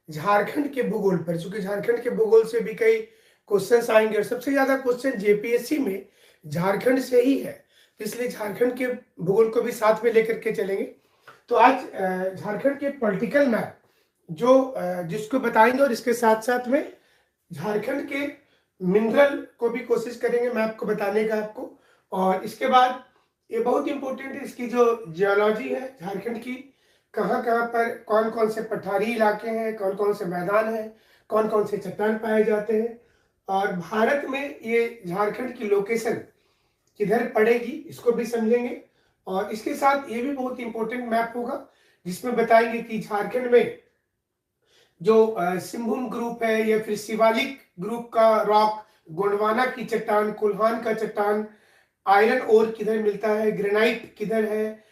झारखंड के भूगोल पर, चूंकि झारखंड के भूगोल से भी कई क्वेश्चंस आएंगे और सबसे ज्यादा क्वेश्चन जेपीएससी में झारखंड से ही है, तो इसलिए झारखंड के भूगोल को भी साथ में लेकर के चलेंगे। तो आज झारखंड के पॉलिटिकल मैप जो जिसको बताएंगे, और इसके साथ साथ में झारखंड के मिनरल को भी कोशिश करेंगे मैप को बताने का आपको। और इसके बाद ये बहुत इंपॉर्टेंट है, इसकी जो जियोलॉजी है झारखंड की, कहाँ कहाँ पर कौन कौन से पठारी इलाके हैं, कौन कौन से मैदान हैं, कौन कौन से चट्टान पाए जाते हैं, और भारत में ये झारखंड की लोकेशन किधर पड़ेगी इसको भी समझेंगे। और इसके साथ ये भी बहुत इंपॉर्टेंट मैप होगा जिसमें बताएंगे कि झारखंड में जो सिंहभूम ग्रुप है या फिर शिवालिक ग्रुप का रॉक, गोंडवाना की चट्टान, कोल्हान का चट्टान, आयरन ओर किधर मिलता है, ग्रेनाइट किधर है,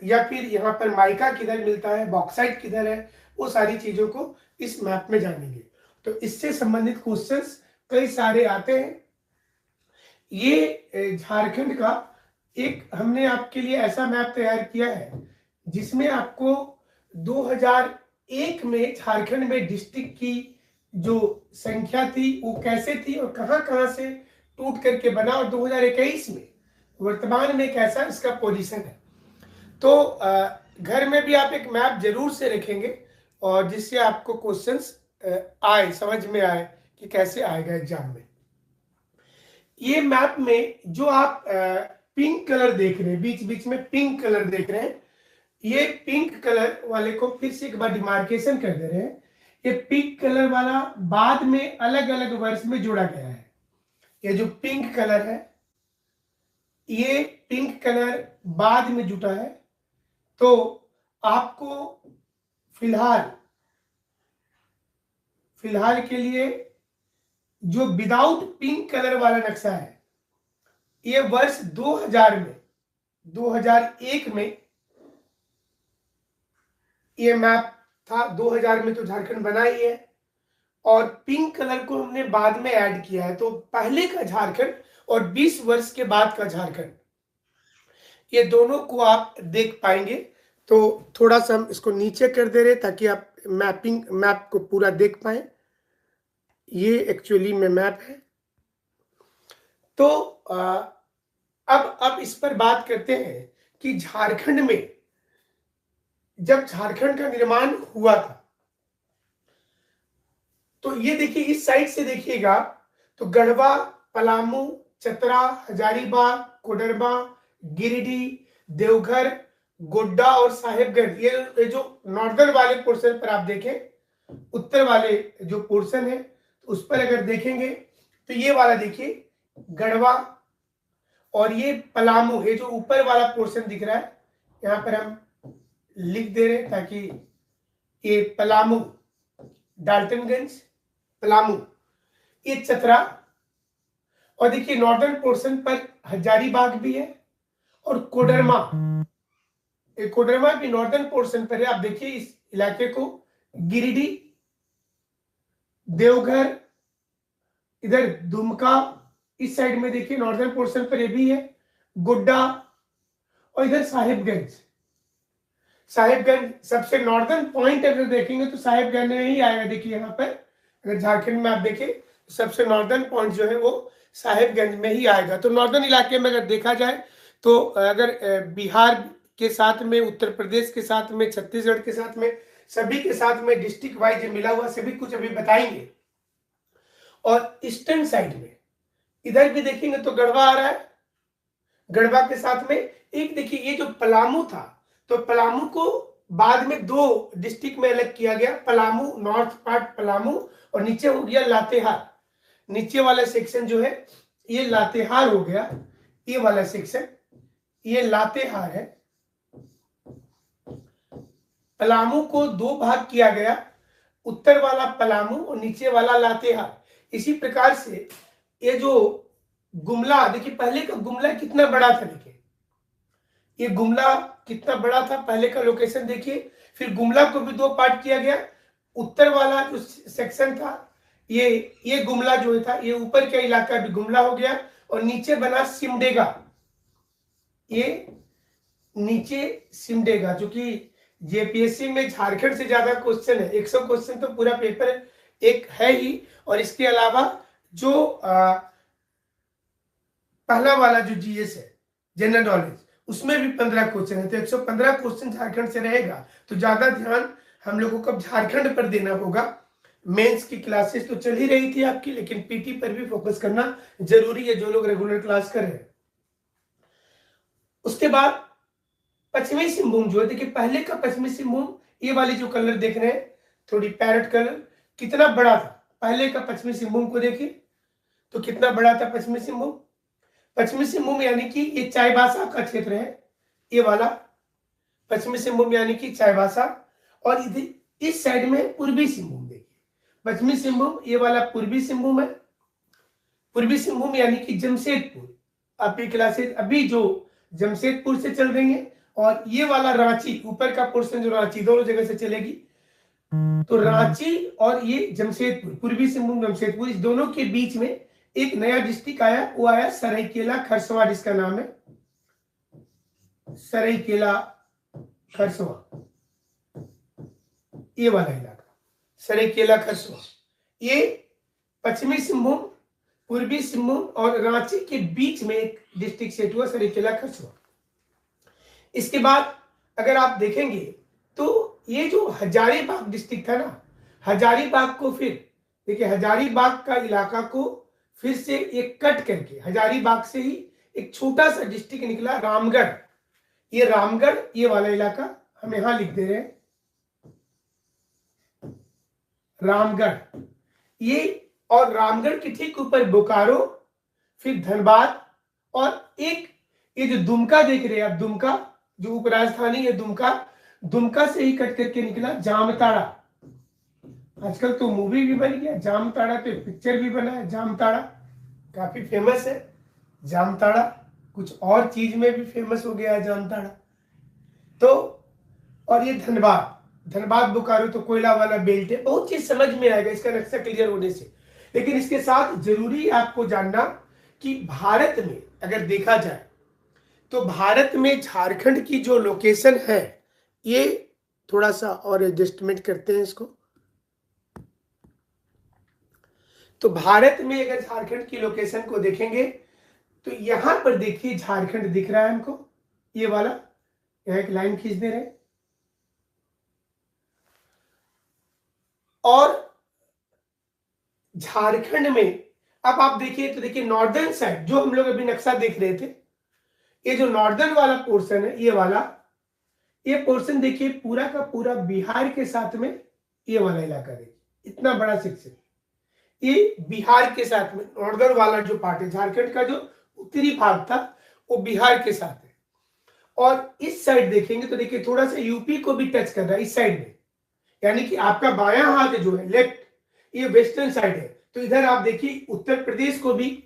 या फिर यहाँ पर माइका किधर मिलता है, बॉक्साइट किधर है, वो सारी चीजों को इस मैप में जानेंगे। तो इससे संबंधित क्वेश्चंस कई सारे आते हैं। ये झारखंड का एक हमने आपके लिए ऐसा मैप तैयार किया है जिसमें आपको 2001 में झारखंड में डिस्ट्रिक्ट की जो संख्या थी वो कैसे थी और कहां कहां से टूट करके बना, और 2021 में वर्तमान में कैसा इसका पोजीशन है। तो घर में भी आप एक मैप जरूर से रखेंगे और जिससे आपको क्वेश्चंस आए, समझ में आए कि कैसे आएगा एग्जाम में। ये मैप में जो आप पिंक कलर देख रहे हैं, बीच बीच में पिंक कलर देख रहे हैं, ये पिंक कलर वाले को फिर से एक बार डिमार्केशन कर दे रहे हैं। ये पिंक कलर वाला बाद में अलग अलग वर्ष में जोड़ा गया है। ये जो पिंक कलर है, ये पिंक कलर बाद में जुटा है। तो आपको फिलहाल के लिए जो विदाउट पिंक कलर वाला नक्शा है, ये वर्ष 2001 में ये मैप था। 2000 में तो झारखंड बना ही है और पिंक कलर को हमने बाद में ऐड किया है। तो पहले का झारखंड और 20 वर्ष के बाद का झारखंड, ये दोनों को आप देख पाएंगे। तो थोड़ा सा हम इसको नीचे कर दे रहे ताकि आप मैप को पूरा देख पाए। ये एक्चुअली में मैप है। तो अब इस पर बात करते हैं कि झारखंड में जब झारखंड का निर्माण हुआ था, तो ये देखिए इस साइड से देखिएगा तो गढ़वा, पलामू, चतरा, हजारीबाग, कोडरमा, गिरिडीह, देवघर, गोड्डा और साहेबगंज, ये जो नॉर्दर्न वाले पोर्शन पर आप देखें, उत्तर वाले जो पोर्शन है उस पर अगर देखेंगे तो ये वाला देखिए गढ़वा और ये पलामू, ये जो ऊपर वाला पोर्शन दिख रहा है यहाँ पर हम लिख दे रहे हैं ताकि ये पलामू, डाल्टनगंज, पलामू, ये चतरा, और देखिए नॉर्दर्न पोर्शन पर हजारीबाग भी है और कोडरमा, कोडरमा भी नॉर्दर्न पोर्शन पर है। आप देखिए इस इलाके को गिरिडीह, देवघर, इधर दुमका, इस साइड में देखिए नॉर्दर्न पोर्शन पर ये भी है, गोड्डा, और इधर साहेबगंज सबसे नॉर्दर्न पॉइंट अगर देखेंगे तो साहेबगंज में ही आएगा। देखिए यहाँ पर अगर झारखंड में आप देखें तो सबसे नॉर्दर्न पॉइंट जो है वो साहेबगंज में ही आएगा। तो नॉर्दर्न इलाके में अगर देखा जाए तो अगर बिहार के साथ में, उत्तर प्रदेश के साथ में, छत्तीसगढ़ के साथ में, सभी के साथ में डिस्ट्रिक्ट वाइज मिला हुआ सभी कुछ अभी बताएंगे। और ईस्टर्न साइड में इधर भी देखेंगे तो गढ़वा आ रहा है, गढ़वा के साथ में एक देखिए ये जो पलामू था, तो पलामू को बाद में दो डिस्ट्रिक्ट में अलग किया गया, पलामू नॉर्थ पार्ट पलामू और नीचे हो गया लातेहार। नीचे वाला सेक्शन जो है ये लातेहार हो गया, ये वाला सेक्शन ये लातेहार है। पलामू को दो भाग किया गया, उत्तर वाला पलामू और नीचे वाला लातेहार। इसी प्रकार से ये जो गुमला, देखिए पहले का गुमला कितना बड़ा था, देखिए ये गुमला कितना बड़ा था पहले का लोकेशन देखिए। फिर गुमला को भी दो पार्ट किया गया, उत्तर वाला जो सेक्शन था ये गुमला जो था, ये ऊपर का इलाका भी गुमला हो गया और नीचे बना सिमडेगा, ये नीचे सिमडेगा जो कि जेपीएससी में झारखंड से ज्यादा क्वेश्चन है, 100 क्वेश्चन तो पूरा पेपर एक है ही, और इसके अलावा जो पहला वाला जो जीएस है, जनरल नॉलेज, उसमें भी 15 क्वेश्चन है, तो 115 क्वेश्चन झारखंड से रहेगा। तो ज्यादा ध्यान हम लोगों को झारखंड पर देना होगा। मेंस की क्लासेस तो चल ही रही थी आपकी, लेकिन पीटी पर भी फोकस करना जरूरी है जो लोग रेगुलर क्लास कर रहे हैं। उसके बाद पश्चिमी सिंहभूम जो है, देखिए पहले का पश्चिमी सिंहभूम, ये वाली जो कलर देख रहे हैं थोड़ी पैरेट कलर, कितना बड़ा था पहले का पश्चिमी सिंहभूम को देखिए, तो कितना बड़ा था पश्चिमी सिंहभूम। पश्चिमी सिंहभूम यानी कि ये चाईबासा का क्षेत्र है, ये वाला पश्चिमी सिंहभूम यानी कि चाईबासा, और इधर इस साइड में पूर्वी सिंहभूम, देखिए पश्चिमी सिंहभूम ये वाला पूर्वी सिंहभूम है, पूर्वी सिंहभूम यानी कि जमशेदपुर। आपकी क्लासेस अभी जो जमशेदपुर से चल रही है, और ये वाला रांची, ऊपर का पोर्शन जो रांची, दोनों जगह से चलेगी। तो रांची और ये जमशेदपुर, पूर्वी सिंहभूम जमशेदपुर, इस दोनों के बीच में एक नया डिस्ट्रिक्ट आया, वो आया सरायकेला खरसवां, जिसका नाम है सरायकेला खरसवां, ये वाला इलाका सरायकेला खरसवां, ये पश्चिमी सिंहभूम, पूर्वी सिंहभूम और रांची के बीच में एक डिस्ट्रिक्ट सेट हुआ, सरायकेला खरसवां। इसके बाद अगर आप देखेंगे तो ये जो हजारीबाग डिस्ट्रिक्ट था ना, हजारीबाग को फिर देखिए, हजारीबाग का इलाका को फिर से एक कट करके हजारीबाग से ही एक छोटा सा डिस्ट्रिक्ट निकला, रामगढ़। ये रामगढ़, ये वाला इलाका हम यहां लिख दे रहे हैं, रामगढ़ ये, और रामगढ़ के ठीक ऊपर बोकारो, फिर धनबाद, और एक ये जो दुमका देख रहे हैं आप, दुमका जो उपराजधानी है दुमका, दुमका से ही कट करके निकला जामताड़ा। आजकल तो मूवी भी बन गया जामताड़ा, तो पिक्चर भी बना है जामताड़ा, काफी फेमस है जामताड़ा, कुछ और चीज में भी फेमस हो गया है जामताड़ा। तो और ये धनबाद, धनबाद बोकारो तो कोयला वाला बेल्ट है, बहुत चीज समझ में आएगा इसका नक्शा क्लियर होने से। लेकिन इसके साथ जरूरी आपको जानना कि भारत में अगर देखा जाए तो भारत में झारखंड की जो लोकेशन है, ये थोड़ा सा और एडजस्टमेंट करते हैं इसको, तो भारत में अगर झारखंड की लोकेशन को देखेंगे तो यहां पर देखिए झारखंड दिख रहा है हमको, ये वाला, यहां एक लाइन खींच दे रहे हैं, और झारखंड में अब आप देखिए तो देखिए नॉर्दर्न साइड जो हम लोग अभी नक्शा देख रहे थे, ये जो नॉर्दर्न वाला पोर्शन है, ये वाला, ये पोर्शन देखिए पूरा का पूरा बिहार के साथ में, ये वाला इलाका देखिए इतना बड़ा सेक्शन, ये बिहार के साथ में, नॉर्दर्न वाला जो पार्ट है झारखंड का, जो उत्तरी भाग था वो बिहार के साथ है। और इस साइड देखेंगे तो देखिए थोड़ा सा यूपी को भी टच कर रहा है इस साइड में, यानी कि आपका बायां हाथ जो है लेफ्ट, ये वेस्टर्न साइड है, तो इधर आप देखिए उत्तर प्रदेश को भी,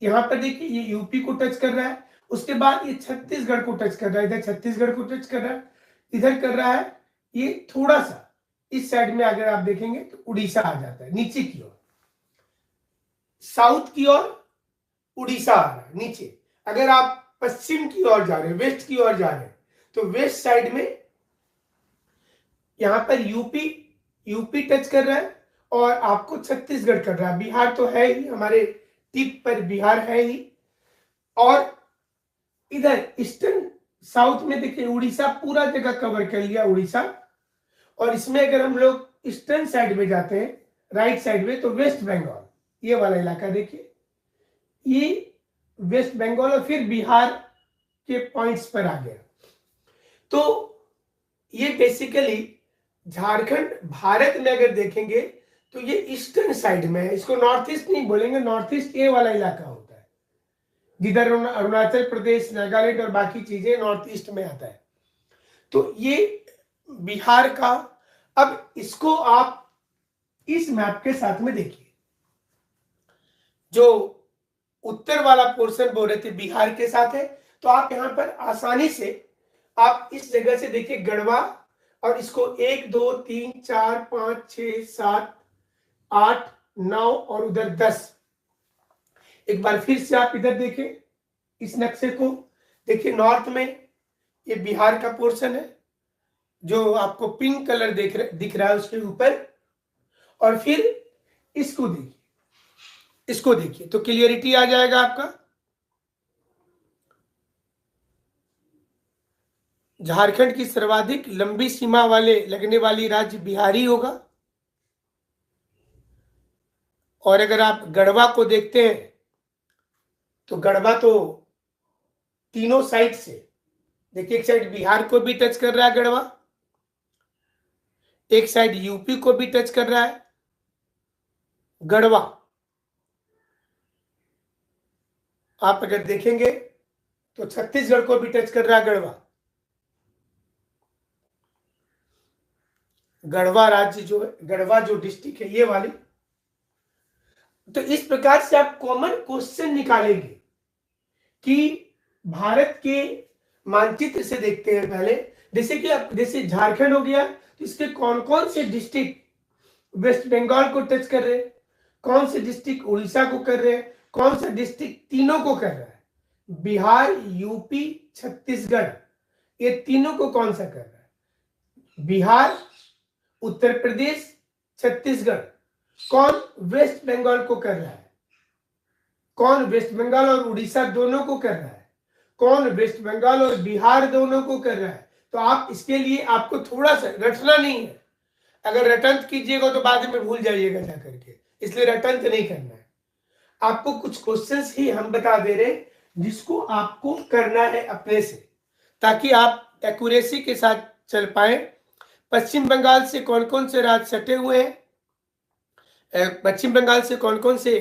यहां पर देखिए ये यूपी को टच कर रहा है, उसके बाद ये छत्तीसगढ़ को टच कर रहा है, इधर छत्तीसगढ़ को टच कर रहा है, इधर कर रहा है, ये थोड़ा सा इस साइड में अगर आप देखेंगे तो उड़ीसा आ जाता है नीचे की ओर, साउथ की ओर उड़ीसा आ रहा है नीचे। अगर आप पश्चिम की ओर जा रहे हैं, वेस्ट की ओर जा रहे हैं, तो वेस्ट साइड में यहां पर यूपी टच कर रहा है, और आपको छत्तीसगढ़ कर रहा है, बिहार तो है ही, हमारे टिप पर बिहार है ही, और इधर ईस्टर्न साउथ में देखिए उड़ीसा पूरा जगह कवर कर लिया उड़ीसा, और इसमें अगर हम लोग ईस्टर्न साइड में जाते हैं, राइट साइड में, तो वेस्ट बंगाल, ये वाला इलाका देखिए, ये वेस्ट बंगाल, और फिर बिहार के पॉइंट्स पर आ गया। तो ये बेसिकली झारखंड भारत में अगर देखेंगे तो ये ईस्टर्न साइड में है, इसको नॉर्थ ईस्ट नहीं बोलेंगे, नॉर्थ ईस्ट ये वाला इलाका होता है, जिधर अरुणाचल प्रदेश, नागालैंड और बाकी चीजें नॉर्थ ईस्ट में आता है। तो ये बिहार का, अब इसको आप इस मैप के साथ में देखिए, जो उत्तर वाला पोर्शन बोल रहे थे बिहार के साथ है, तो आप यहां पर आसानी से आप इस जगह से देखिए गढ़वा, और इसको 1 2 3 4 5 6 7 8 9 और उधर 10, एक बार फिर से आप इधर देखें, इस नक्शे को देखिए, नॉर्थ में ये बिहार का पोर्शन है, जो आपको पिंक कलर दिख रहा है उसके ऊपर, और फिर इसको देखिए, इसको देखिए तो क्लियरिटी आ जाएगा आपका। झारखंड की सर्वाधिक लंबी सीमा वाले लगने वाली राज्य बिहार ही होगा। और अगर आप गढ़वा को देखते हैं तो गढ़वा तो तीनों साइड से, देखिए एक साइड बिहार को भी टच कर रहा है गढ़वा, एक साइड यूपी को भी टच कर रहा है गढ़वा। आप अगर देखेंगे तो छत्तीसगढ़ को भी टच कर रहा है गढ़वा। गढ़वा राज्य जो है, गढ़वा जो डिस्ट्रिक्ट है ये वाली। तो इस प्रकार से आप कॉमन क्वेश्चन निकालेंगे कि भारत के मानचित्र से देखते हैं पहले, जैसे कि आप, जैसे झारखंड हो गया तो इसके कौन कौन से डिस्ट्रिक्ट वेस्ट बंगाल को टच कर रहे हैं, कौन से डिस्ट्रिक्ट उड़ीसा को कर रहे हैं, कौन सा डिस्ट्रिक्ट तीनों को कर रहा है, बिहार, यूपी, छत्तीसगढ़, ये तीनों को कौन सा कर रहा है, बिहार, उत्तर प्रदेश, छत्तीसगढ़, कौन वेस्ट बंगाल को कर रहा है, कौन वेस्ट बंगाल और उड़ीसा दोनों को कर रहा है, कौन वेस्ट बंगाल और बिहार दोनों को कर रहा है। तो आप इसके लिए आपको थोड़ा सा रटना नहीं है, अगर रटंत कीजिएगा तो बाद में भूल जाइएगा जा करके, इसलिए रटंत नहीं करना है। आपको कुछ क्वेश्चंस ही हम बता दे रहे जिसको आपको करना है अपने से, ताकि आप एक्यूरेसी के साथ चल पाए। पश्चिम बंगाल से कौन कौन से राज्य सटे हुए हैं, पश्चिम बंगाल से कौन कौन से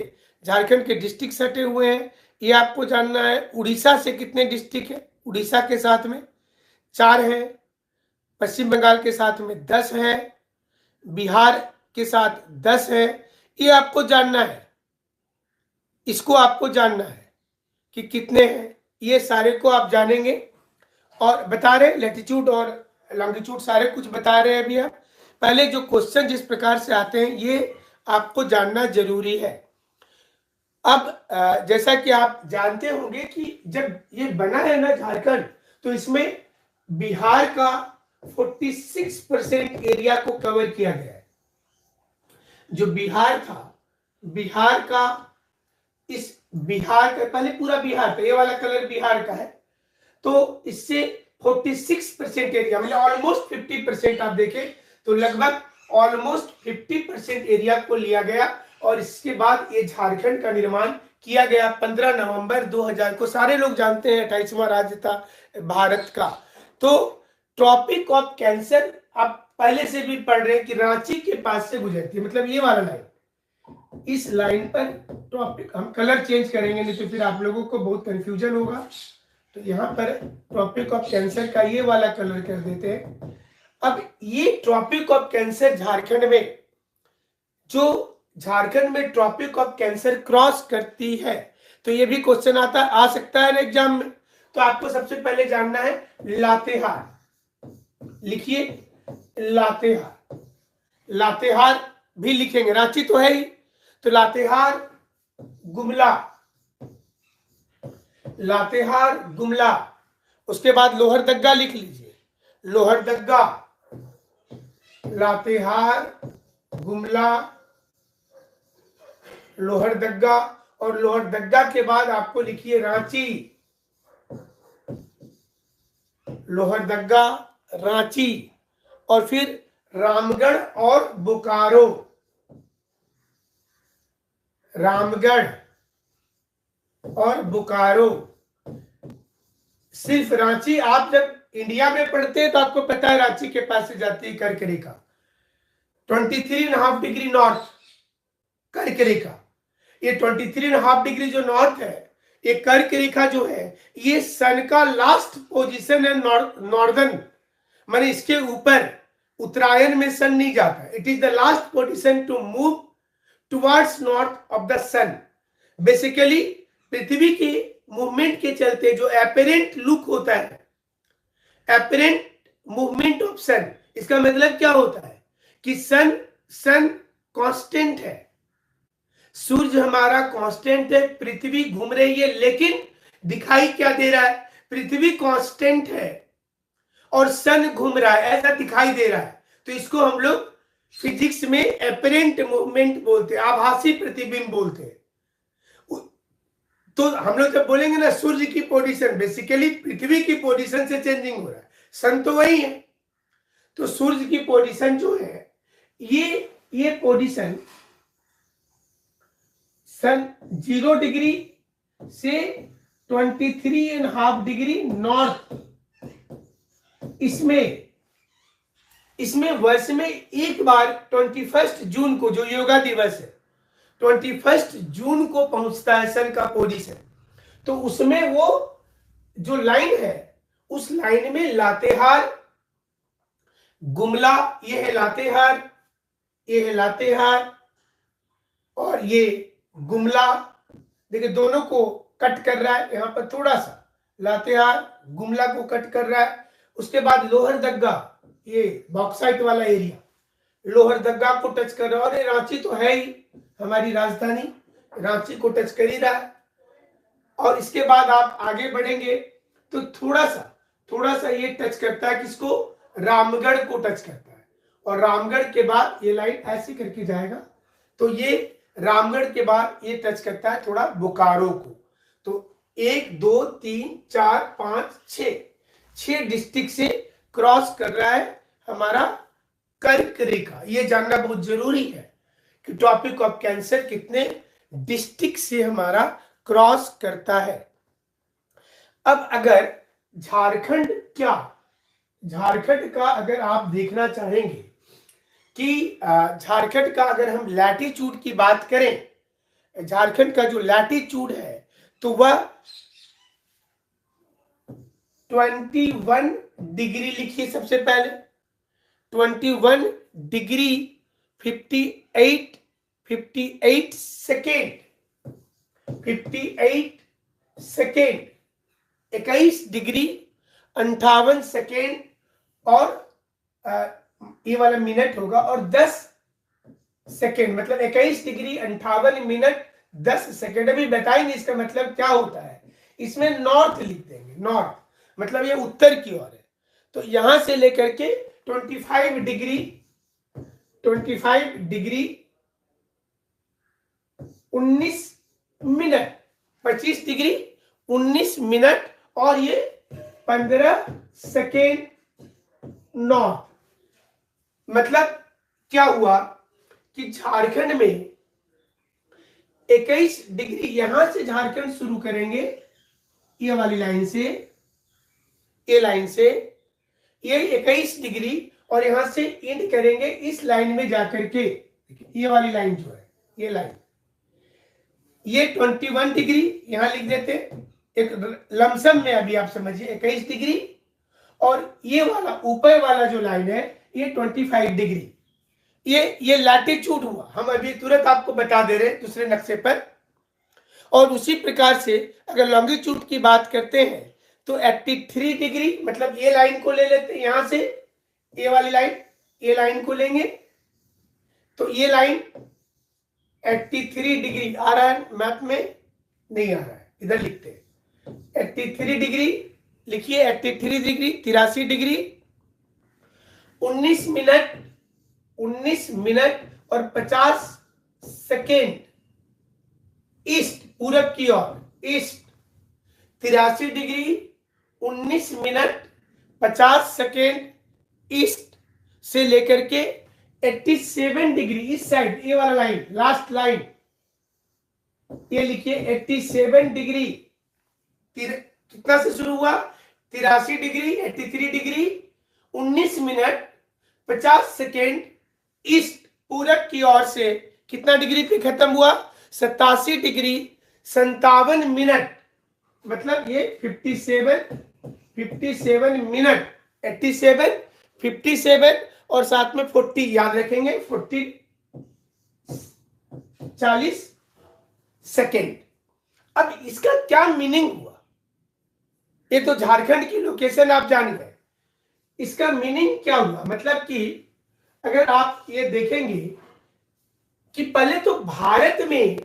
झारखंड के डिस्ट्रिक्ट सटे हुए हैं ये आपको जानना है। उड़ीसा से कितने डिस्ट्रिक्ट है, उड़ीसा के साथ में 4 हैं, पश्चिम बंगाल के साथ में 10 है, बिहार के साथ 10 है, ये आपको जानना है। इसको आपको जानना है कि कितने हैं, ये सारे को आप जानेंगे और बता रहे, लैटिट्यूड और लॉन्गिट्यूड सारे कुछ बता रहे हैं अभी आप। पहले जो क्वेश्चन जिस प्रकार से आते हैं ये आपको जानना जरूरी है। अब जैसा कि आप जानते होंगे कि जब ये बना है ना झारखंड, तो इसमें बिहार का 46% एरिया को कवर किया गया है। जो बिहार था, बिहार का, इस बिहार का पहले पूरा बिहार था, ये वाला कलर बिहार का है, तो इससे 46% एरिया मतलब ऑलमोस्ट 50%, आप देखें तो लगभग ऑलमोस्ट 50% एरिया को लिया गया। और इसके बाद ये झारखंड का निर्माण किया गया 15 नवंबर 2000 को। सारे लोग जानते हैं 28वां राज्य था भारत का। तो ट्रॉपिक ऑफ कैंसर आप पहले से भी पढ़ रहे हैं कि रांची के पास से गुजरती है, मतलब ये वाला लाइन, इस लाइन पर ट्रॉपिक, हम कलर चेंज करेंगे नहीं तो फिर आप लोगों को बहुत कंफ्यूजन होगा। तो यहाँ पर ट्रॉपिक ऑफ कैंसर का ये वाला कलर कर देते हैं। अब ये ट्रॉपिक ऑफ कैंसर झारखंड में, जो झारखंड में ट्रॉपिक ऑफ कैंसर क्रॉस करती है, तो ये भी क्वेश्चन आ सकता है ना एग्जाम में। तो आपको सबसे पहले जानना है लातेहार, लिखिए लातेहार, लातेहार भी लिखेंगे, रांची तो है ही, तो लातेहार, गुमला, लातेहार, गुमला, उसके बाद लोहरदग्गा लिख लीजिए, लोहरदग्गा, लातेहार, गुमला, लोहरदग्गा, और लोहरदग्गा के बाद आपको लिखिए रांची, लोहरदग्गा, रांची, और फिर रामगढ़ और बोकारो, रामगढ़ और बोकारो। सिर्फ रांची, आप जब इंडिया में पढ़ते हैं तो आपको पता है रांची के पास से जाती है कर्क रेखा, 23.5 डिग्री नॉर्थ कर्क रेखा। ये 23.5 डिग्री जो नॉर्थ है, ये कर्क रेखा जो है, ये सन का लास्ट पोजीशन है नॉर्दर्न, माने इसके ऊपर उत्तरायण में सन नहीं जाता, it is the last position to move towards north of the sun. Basically पृथ्वी की मूवमेंट के चलते जो एपरेंट लुक होता है, एपरेंट मूवमेंट ऑफ सन, इसका मतलब क्या होता है कि सन कांस्टेंट है, सूर्य हमारा कांस्टेंट है, पृथ्वी घूम रही है, लेकिन दिखाई क्या दे रहा है, पृथ्वी कांस्टेंट है और सन घूम रहा है, ऐसा दिखाई दे रहा है, तो इसको हम लोग फिजिक्स में एपरेंट मूवमेंट बोलते हैं, आभासी प्रतिबिंब बोलते हैं। तो हम लोग जब बोलेंगे ना सूर्य की पोजीशन, बेसिकली पृथ्वी की पोजीशन से चेंजिंग हो रहा है, सन तो वही है। तो सूर्य की पोजीशन जो है, ये पोजीशन सन 0 डिग्री से 23.5 डिग्री नॉर्थ, इसमें वर्ष में एक बार 21 जून को, जो योगा दिवस है, 21 जून को पहुंचता है सन का पोजीशन। तो उसमें वो जो लाइन है, उस लाइन में लातेहार, गुमला, ये है लातेहार, ये है लातेहार और ये गुमला, देखिए दोनों को कट कर रहा है, यहां पर थोड़ा सा लातेहार गुमला को कट कर रहा है। उसके बाद लोहरदग्गा, ये बॉक्साइट वाला एरिया, लोहरदग्गा को टच कर रहा है, और ये रांची तो है ही हमारी राजधानी, रांची को टच कर ही रहा है। और इसके बाद आप आगे बढ़ेंगे तो थोड़ा सा ये टच करता है, किसको, रामगढ़ को टच करता है, और रामगढ़ के बाद ये लाइन ऐसे करके जाएगा, तो ये रामगढ़ के बाद ये टच करता है थोड़ा बोकारो को। तो 1 2 3 4 5 6 डिस्ट्रिक्ट से क्रॉस कर रहा है हमारा कर्क रेखा। ये जानना बहुत जरूरी है कि टॉपिक ऑफ कैंसर कितने डिस्ट्रिक्ट से हमारा क्रॉस करता है। अब अगर झारखंड का अगर आप देखना चाहेंगे कि झारखंड का अगर हम लैटिट्यूड की बात करें, झारखंड का जो लैटिट्यूड है तो वह 21 डिग्री लिखिए सबसे पहले, 21 डिग्री 58 सेकेंड, 21 डिग्री 58 सेकेंड, और ये वाला मिनट होगा, और 10 सेकेंड, मतलब 21 डिग्री 58 मिनट 10 सेकेंड। अभी बताएंगे इसका मतलब क्या होता है। इसमें नॉर्थ लिख देंगे, नॉर्थ मतलब ये उत्तर की ओर है। तो यहां से लेकर के 25 डिग्री 19 मिनट, 25 डिग्री 19 मिनट और ये 15 सेकेंड नॉर्थ। मतलब क्या हुआ कि झारखंड में 21 डिग्री, यहां से झारखंड शुरू करेंगे ये वाली लाइन से, ये लाइन से ये 21 डिग्री, और यहां से एंड करेंगे इस लाइन में जाकर के, ये वाली लाइन जो है, ये लाइन, ये 21 डिग्री यहां लिख देते, एक लमसम में अभी आप समझिए 21 डिग्री, और ये वाला ऊपर वाला जो लाइन है ये 25 डिग्री। ये लैटिट्यूड हुआ, हम अभी तुरंत आपको बता दे रहे हैं दूसरे नक्शे पर। और उसी प्रकार से अगर लॉन्गिट्यूड की बात करते हैं तो 83 डिग्री, मतलब ये लाइन को ले लेते हैं, यहां से ये वाली लाइन, ये लाइन को लेंगे तो ये लाइन 83 डिग्री आ रहा है, मैप में नहीं आ रहा है, इधर लिखते हैं 83 डिग्री, लिखिए 83 डिग्री 83 डिग्री 19 मिनट और 50 सेकेंड ईस्ट, पूरब की ओर east, 83 degree 19 minute 50 second east से लेकर के 87 डिग्री इस साइड, ये वाला लाइन, लास्ट लाइन, ये लिखिए 87 डिग्री, कितना से शुरू हुआ, 83 degree 83 degree 19 minute 50 second east, पूरब की ओर से कितना डिग्री पे खत्म हुआ, 87 डिग्री 57 मिनट, मतलब ये 57 मिनट, 87 57 और साथ में 40 याद रखेंगे, 40 सेकेंड। अब इसका क्या मीनिंग हुआ, ये तो झारखंड की लोकेशन आप जान गए, इसका मीनिंग क्या हुआ, मतलब कि अगर आप ये देखेंगे कि पहले तो भारत में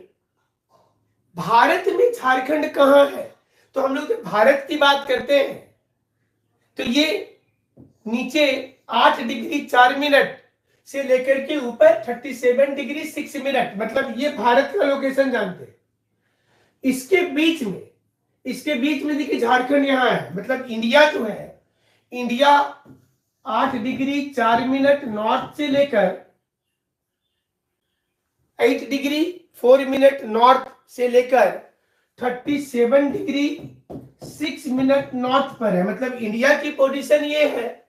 झारखंड कहां है, तो हम लोग भारत की बात करते हैं तो ये नीचे 8 डिग्री 4 मिनट से लेकर के ऊपर 37 डिग्री 6 मिनट, मतलब ये भारत का लोकेशन जानते हैं। इसके बीच में देखिए झारखंड यहां है, मतलब इंडिया जो है, इंडिया 8 डिग्री 4 मिनट नॉर्थ से लेकर 8 डिग्री 4 मिनट नॉर्थ से लेकर 37 डिग्री 6 मिनट नॉर्थ पर है, मतलब इंडिया की पोजीशन ये है।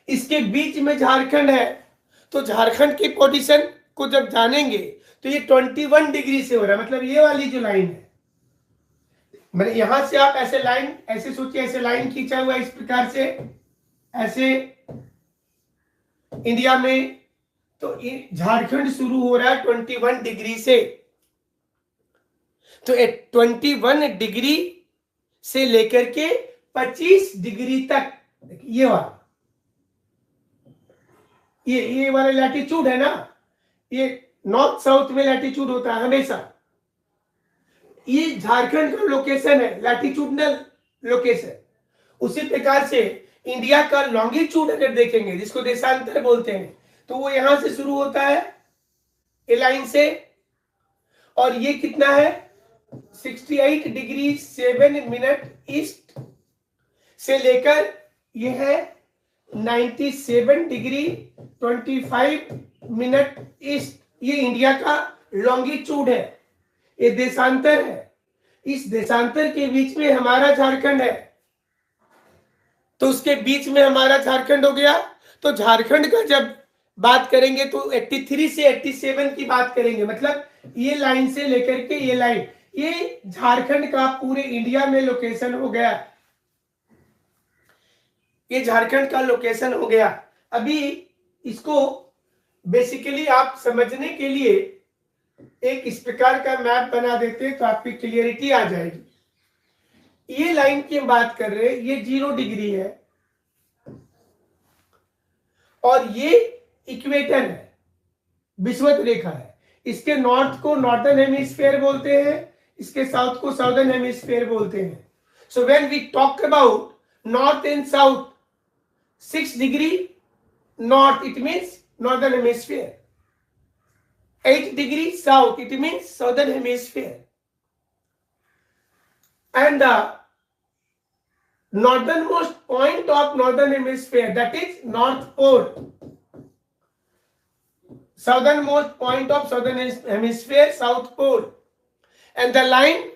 इसके बीच में झारखंड है, तो झारखंड की पोजीशन को जब जानेंगे तो ये 21 डिग्री से हो रहा है, मतलब ये वाली जो लाइन है, मतलब यहां से आप ऐसे लाइन, ऐसे सोचिए, ऐसे लाइन खींचा हुआ इस प्रकार से, ऐसे इंडिया में, तो झारखंड शुरू हो रहा है 21 डिग्री से। तो 21 डिग्री से लेकर के 25 डिग्री तक, ये वाला, ये वाला लैटिट्यूड है ना, ये नॉर्थ साउथ में लैटिट्यूड होता है हमेशा। ये झारखंड का लोकेशन है, लैटिट्यूडनल लोकेशन। उसी प्रकार से इंडिया का लॉन्गिट्यूड अगर देखेंगे, जिसको देशांतर बोलते हैं, तो वो यहां से शुरू होता है ए लाइन से, और ये कितना है 68 डिग्री 7 मिनट ईस्ट से लेकर ये है 97 डिग्री 25 मिनट ईस्ट। ये इंडिया का लॉन्गिट्यूड है, ये देशांतर है। इस देशांतर के बीच में हमारा झारखंड है, तो उसके बीच में हमारा झारखंड हो गया। तो झारखंड का जब बात करेंगे तो 83 से 87 की बात करेंगे, मतलब ये लाइन से लेकर के ये लाइन, ये झारखंड का पूरे इंडिया में लोकेशन हो गया, ये झारखंड का लोकेशन हो गया। अभी इसको बेसिकली आप समझने के लिए एक इस प्रकार का मैप बना देते हैं तो आपकी क्लियरिटी आ जाएगी। ये लाइन की हम बात कर रहे हैं, ये 0 डिग्री है और ये इक्वेटर है, विषुवत रेखा है। इसके नॉर्थ को नॉर्दर्न हेमिस्फीयर बोलते हैं, इसके साउथ को साउदर्न हेमिस्फीयर बोलते हैं। So when we talk about north and south, 6 degree north it means northern hemisphere, 8 degrees south it means southern hemisphere, and the northernmost point of northern hemisphere, that is north pole, southernmost point of southern hemisphere, south pole, and the line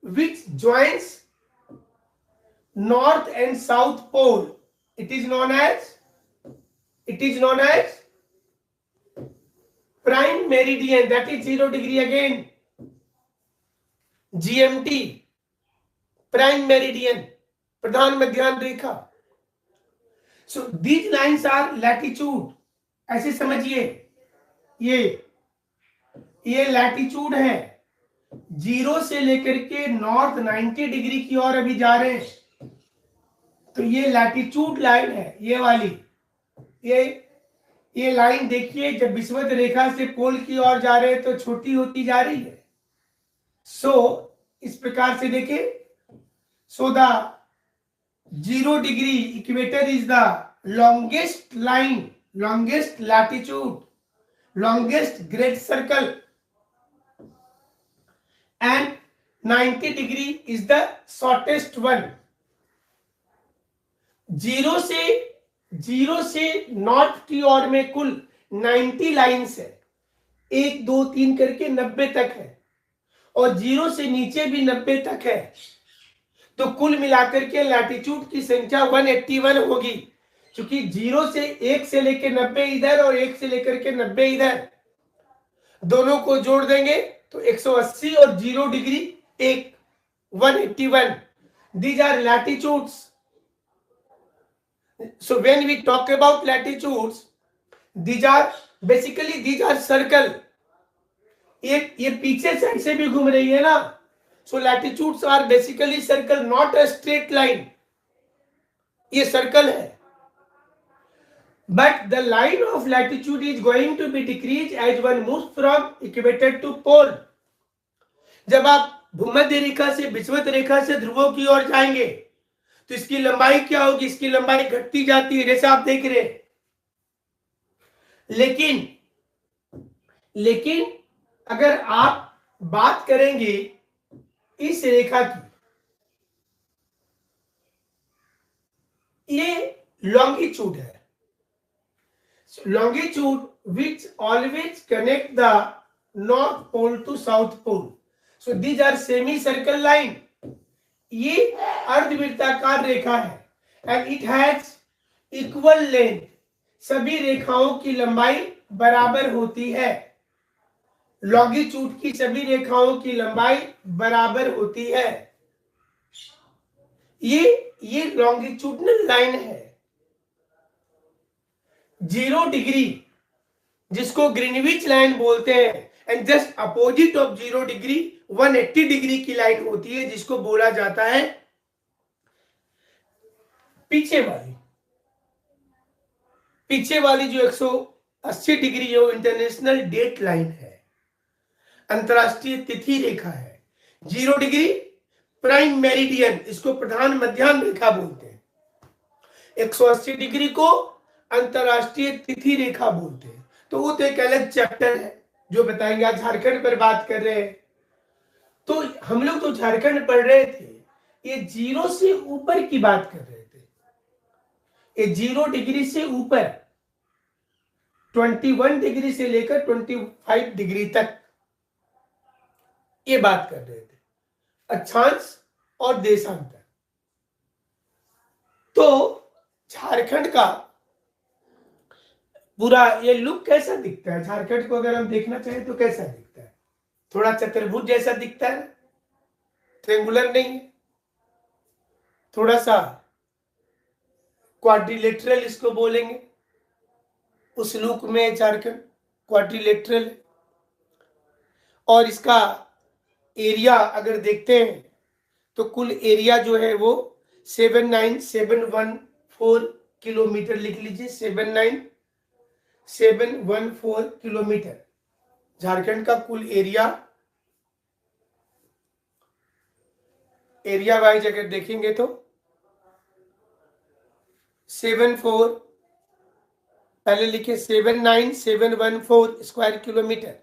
which joins north and south pole, it is known as prime meridian, that is 0 degree again, GMT, prime meridian, प्रधान मध्याह्न रेखा। So these lines are latitude, ऐसे समझिए, ये latitude है, 0 से लेकर के north 90 degree की ओर अभी जा रहे हैं, तो ये लैटिट्यूड लाइन है, ये वाली, ये लाइन देखिए, जब विषुवत रेखा से पोल की ओर जा रहे हैं तो छोटी होती जा रही है। सो इस प्रकार से देखिए, so the 0 degree equator is the longest line, longest latitude, longest great circle, and 90 degree is the shortest one. 0 से नॉर्थ की ओर में कुल 90 लाइन्स है, 1 2 3 करके 90 तक है, और 0 से नीचे भी 90 तक है, तो कुल मिलाकर के लैटिट्यूड की संख्या 181 होगी। क्योंकि 0 से 1 से लेकर 90 इधर और 1 से लेकर के 90 इधर, दोनों को जोड़ देंगे तो 180 और 0 डिग्री एक 181. These are latitudes. So when we talk about latitudes, these are circle. ये पीछे साइड से भी घूम रही है ना, so latitudes are basically circle, not a straight line. ये सर्कल है, but the line of latitude is going to be decreased as one moves from equator to pole. जब आप भूमध्य रेखा से विषुवत रेखा से ध्रुवों की ओर जाएंगे तो इसकी लंबाई क्या होगी, इसकी लंबाई घटती जाती है जैसे आप देख रहे हैं। लेकिन अगर आप बात करेंगे इस रेखा की, ये लॉन्गिट्यूड है, longitude which always connect the north pole to south pole. So these are semicircle line. ये अर्धवृत्ताकार रेखा है and it has equal length. सभी रेखाओं की लंबाई बराबर होती है। लॉन्गिट्यूड की सभी रेखाओं की लंबाई बराबर होती है। ये लॉन्गिट्यूडनल लाइन है। 0 डिग्री जिसको ग्रीनविच लाइन बोलते हैं, and just opposite of 0 degree 180 degree की लाइन होती है जिसको बोला जाता है पीछे वाली जो 180 डिग्री जो इंटरनेशनल डेट लाइन है, अंतरराष्ट्रीय तिथि रेखा है। 0 डिग्री प्राइम मेरिडियन, इसको प्रधान मध्याह्न रेखा बोलते हैं। 180 डिग्री को अंतरराष्ट्रीय तिथि रेखा बोलते हैं। तो वो तो एक अलग चैप्टर है जो बताएंगे। आज झारखंड पर बात कर रहे हैं, तो हम लोग तो झारखंड पढ़ रहे थे, ये 0 से ऊपर की बात कर रहे थे। ये 0 डिग्री से ऊपर 21 डिग्री से लेकर 25 डिग्री तक ये बात कर रहे थे, अक्षांश और देशांतर। तो झारखंड का पूरा ये लुक कैसा दिखता है, झारखंड को अगर हम देखना चाहें तो कैसा दिखता है? थोड़ा चतुर्भुज जैसा दिखता है, ट्रेंगुलर नहीं है, थोड़ा सा क्वाड्रिलेटरल इसको बोलेंगे। उस लुक में झारखंड क्वाड्रिलेटरल है। और इसका एरिया अगर देखते हैं तो कुल एरिया जो है वो 79714 किलोमीटर लिख लीजिए, 79714 किलोमीटर झारखंड का कुल एरिया वाइज अगर देखेंगे तो 74, पहले लिखे 79714 स्क्वायर किलोमीटर।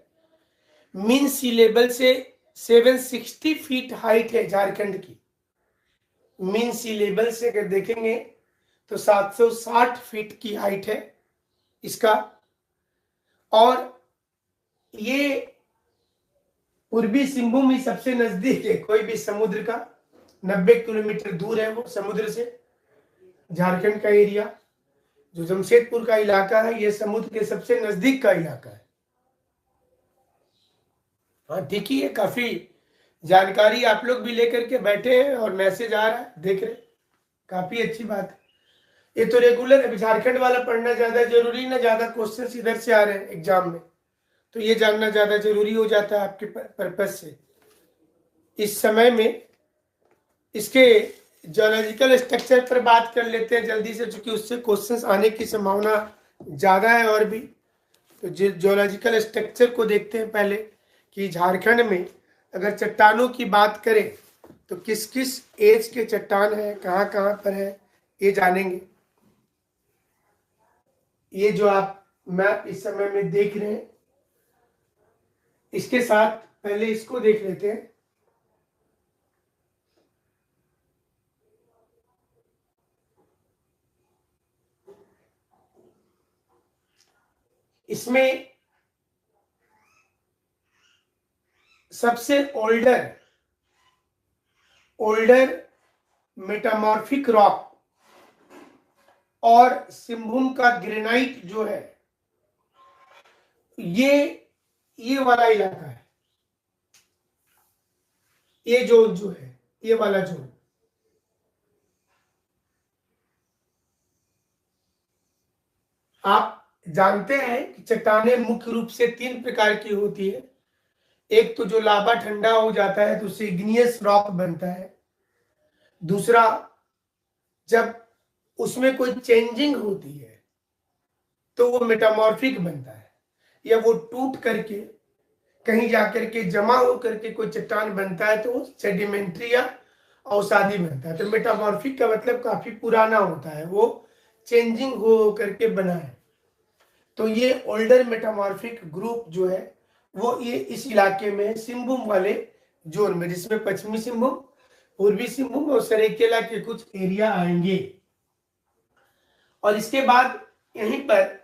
मीन सी लेवल से 760 फीट हाइट है झारखंड की। मीन सी लेवल से अगर देखेंगे तो 760 फीट की हाइट है इसका। और ये पूर्वी सिंहभूम ही सबसे नजदीक है कोई भी समुद्र का, 90 किलोमीटर दूर है वो समुद्र से। झारखंड का एरिया जो जमशेदपुर का इलाका है, ये समुद्र के सबसे नजदीक का इलाका है। हाँ ठीक ही है, काफी जानकारी आप लोग भी लेकर के बैठे हैं और मैसेज आ रहा है, देख रहे, काफी अच्छी बात है। ये तो रेगुलर अभी झारखंड वाला पढ़ना ज्यादा जरूरी ना, ज्यादा क्वेश्चंस इधर से आ रहे हैं एग्जाम में, तो ये जानना ज्यादा जरूरी हो जाता है आपके पर्पज से। इस समय में इसके जियोलॉजिकल स्ट्रक्चर पर बात कर लेते हैं जल्दी से, चूंकि उससे क्वेश्चंस आने की संभावना ज्यादा है। और भी तो जियोलॉजिकल स्ट्रक्चर को देखते हैं पहले कि झारखंड में अगर चट्टानों की बात करें तो किस किस एज के चट्टान है, कहाँ कहाँ पर है, ये जानेंगे। ये जो आप मैप इस समय में देख रहे हैं, इसके साथ पहले इसको देख लेते हैं। इसमें सबसे ओल्डर मेटामॉर्फिक रॉक और सिंहभूम का ग्रेनाइट जो है, ये वाला इलाका है। ये जोन जो है, ये वाला जोन, आप जानते हैं कि चट्टानें मुख्य रूप से 3 प्रकार की होती है। एक तो जो लावा ठंडा हो जाता है तो उससे इग्नियस रॉक बनता है। दूसरा, जब उसमें कोई चेंजिंग होती है तो वो मेटामॉर्फिक बनता है, या वो टूट करके कहीं जाकर के जमा हो करके कोई चट्टान बनता है तो वो सेडिमेंट्री या अवसादी बनता है। तो मेटामॉर्फिक का मतलब काफी पुराना होता है, वो चेंजिंग हो करके बना है। तो ये ओल्डर मेटामॉर्फिक ग्रुप जो है वो ये इस इलाके में सिंहभूम वाले जोन में, जिसमें पश्चिमी सिंहभूम, पूर्वी सिंहभूम और सरायकेला के कुछ एरिया आएंगे। और इसके बाद यहीं पर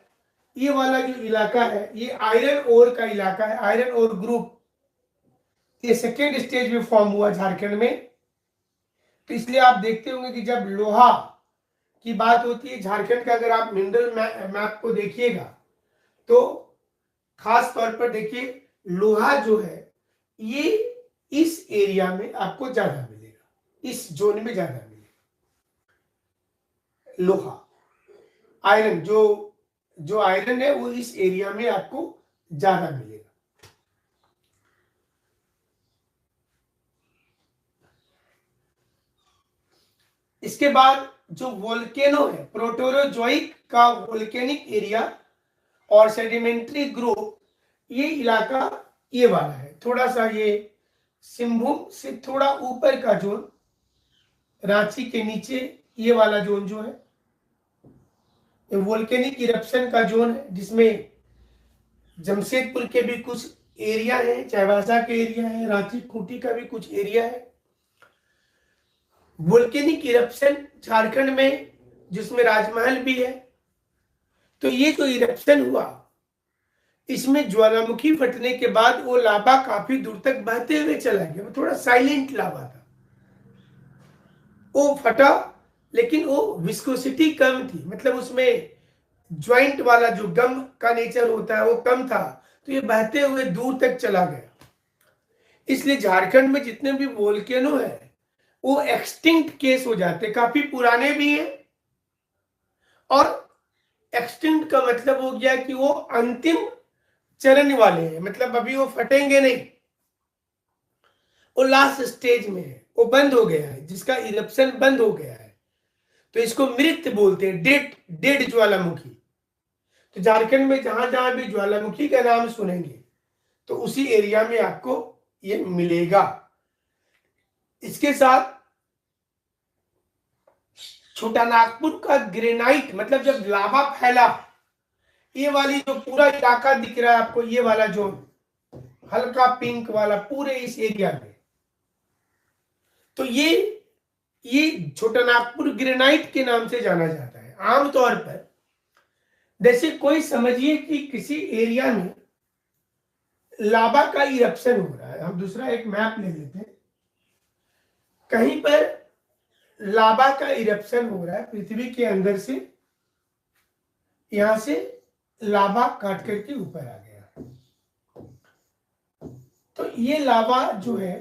ये वाला जो इलाका है ये आयरन ओर का इलाका है, आयरन ओर ग्रुप। ये सेकेंड स्टेज में फॉर्म हुआ झारखंड में। तो इसलिए आप देखते होंगे कि जब लोहा की बात होती है झारखंड का, अगर आप मिनरल मैप को देखिएगा तो खास तौर पर देखिए लोहा जो है ये इस एरिया में आपको ज्यादा मिलेगा, इस जोन में ज्यादा मिलेगा। लोहा आयरन जो आयरन है वो इस एरिया में आपको ज्यादा मिलेगा। इसके बाद जो वोल्केनो है, प्रोटेरोजोइक का वोल्केनिक एरिया और सेडिमेंट्री ग्रुप, ये इलाका ये वाला है, थोड़ा सा ये सिंहभूम से थोड़ा ऊपर का जोन, रांची के नीचे ये वाला जोन जो है ये वोल्केनिक इरप्शन का जोन है, जिसमें जमशेदपुर के भी कुछ एरिया है, चाईबासा के एरिया है, रांची खूंटी का भी कुछ एरिया है। वोल्केनिक इरप्शन झारखंड में जिसमें राजमहल भी है। तो ये जो इरप्शन हुआ इसमें ज्वालामुखी फटने के बाद वो लावा काफी दूर तक बहते हुए चला गया। वो थोड़ा साइलेंट लावा था, वो फटा लेकिन वो विस्कोसिटी कम थी, मतलब उसमें ज्वाइंट वाला जो गम का नेचर होता है वो कम था, तो ये बहते हुए दूर तक चला गया। इसलिए झारखंड में जितने भी वोल्केनो है वो एक्सटिंक्ट केस हो जाते, काफी पुराने भी हैं। और एक्सटिंक्ट का मतलब हो गया कि वो अंतिम चरण वाले हैं, मतलब अभी वो फटेंगे नहीं, वो लास्ट स्टेज में है, वो बंद हो गया है, जिसका इरप्शन बंद हो गया है। तो इसको मृत बोलते हैं, डेड ज्वालामुखी। तो झारखंड में जहां जहां भी ज्वालामुखी का नाम सुनेंगे तो उसी एरिया में आपको ये मिलेगा। इसके साथ छोटा नागपुर का ग्रेनाइट, मतलब जब लावा फैला, ये वाली जो पूरा इलाका दिख रहा है आपको, ये वाला जोन हल्का पिंक वाला पूरे इस एरिया में, तो ये छोटा नागपुर ग्रेनाइट के नाम से जाना जाता है आमतौर पर। जैसे कोई समझिए कि किसी एरिया में लावा का इरप्शन हो रहा है, हम दूसरा एक मैप ले लेते हैं, कहीं पर लावा का इरप्शन हो रहा है पृथ्वी के अंदर से, यहां से लावा काट करके ऊपर आ गया। तो ये लावा जो है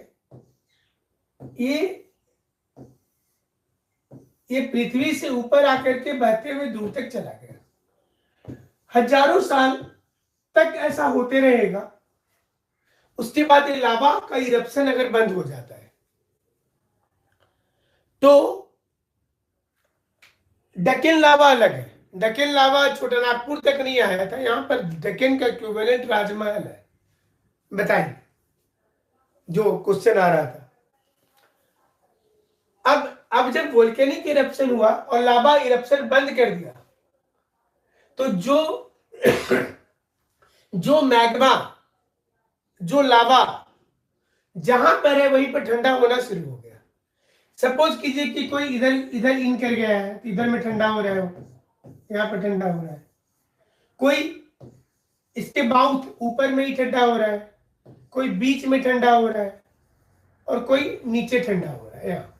ये पृथ्वी से ऊपर आकर के बहते हुए दूर तक चला गया। हजारों साल तक ऐसा होते रहेगा। उसके बाद ये लावा का इरप्शन अगर बंद हो जाता है तो डकेन लावा अलग है। डकेन लावा छोटा नागपुर तक नहीं आया था, यहां पर डकेन का इक्विवेलेंट राजमहल है। बताइए जो क्वेश्चन आ रहा था। अब जब वोल्केनिक इरप्शन हुआ और लावा इरप्शन बंद कर दिया तो जो मैग्मा, जो लावा जहां पर है वहीं पर ठंडा होना शुरू हो गया। सपोज कीजिए कि कोई इधर इन कर गया है, तो इधर में ठंडा हो रहा है, यहाँ पर ठंडा हो रहा है। कोई इसके माउथ ऊपर में ही ठंडा हो रहा है, कोई बीच में ठंडा हो रहा है और कोई नीचे ठंडा हो रहा है यहाँ।